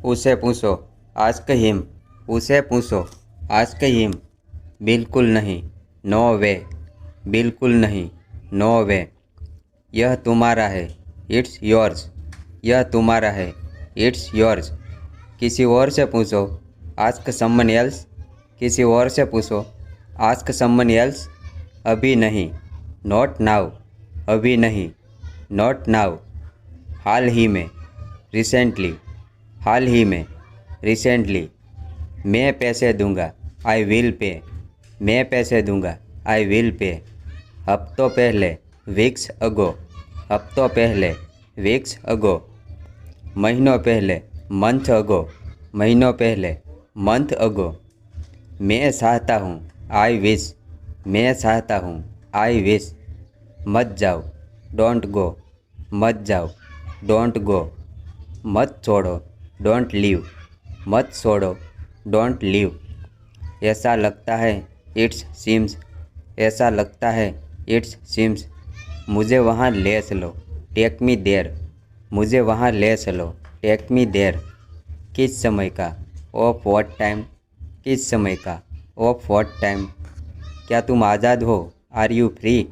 उसे पूछो, ask him. उसे पूछो, आस्क हिम। बिल्कुल नहीं, नो वे। बिल्कुल नहीं, नो वे। यह तुम्हारा है, इट्स योर्स। यह तुम्हारा है, इट्स योर्स। किसी और से पूछो, आस्क समवन एल्स। किसी और से पूछो, आस्क समवन एल्स। अभी नहीं, नॉट नाउ। अभी नहीं, नॉट नाउ। हाल ही में, रिसेंटली। हाल ही में, रिसेंटली। मैं पैसे दूंगा, आई विल पे। मैं पैसे दूंगा, आई विल पे। हफ्तों पहले, वीक्स अगो। हफ्तों पहले, वीक्स अगो। महीनों पहले, मंथ अगो। महीनों पहले, मंथ अगो। मैं चाहता हूँ, आई विश। मैं चाहता हूँ, आई विश। मत जाओ, डोंट गो। मत जाओ, डोंट गो। मत छोड़ो, डोंट लीव। मत छोड़ो, डोंट लीव। ऐसा लगता है, इट्स सीम्स। ऐसा लगता है, इट्स सीम्स। मुझे वहाँ ले चलो, टेक मी देयर। मुझे वहाँ ले चलो, टेक मी देयर। किस समय का, ऑफ व्हाट टाइम। किस समय का, ऑफ व्हाट टाइम। क्या तुम आज़ाद हो, आर यू फ्री।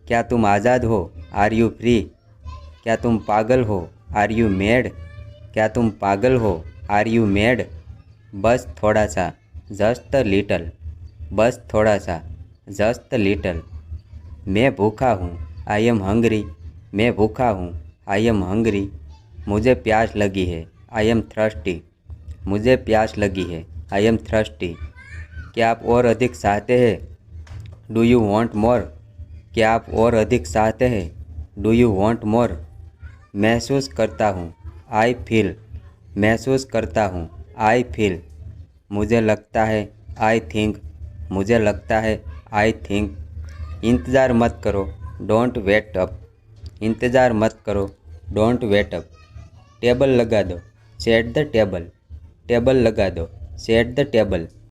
क्या तुम आज़ाद हो, आर यू फ्री। क्या तुम पागल हो, आर यू मैड। क्या तुम पागल हो, आर यू मैड। बस थोड़ा सा, जस्ट अ लिटल। बस थोड़ा सा, जस्ट अ लिटल। मैं भूखा हूँ, आई एम हंग्री। मैं भूखा हूँ, आई एम हंग्री। मुझे प्यास लगी है, आई एम थ्रस्टी। मुझे प्यास लगी है, आई एम थ्रस्टी। क्या आप और अधिक चाहते हैं, डू यू वॉन्ट मोर। क्या आप और अधिक चाहते हैं, डू यू वॉन्ट मोर। महसूस करता हूँ, आई फील। महसूस करता हूँ, आई फील। मुझे लगता है, आई थिंक। मुझे लगता है, आई थिंक। इंतज़ार मत करो, डोंट वेट अप। इंतज़ार मत करो, डोंट वेट अप। टेबल लगा दो, सेट द टेबल। टेबल लगा दो, सेट द टेबल।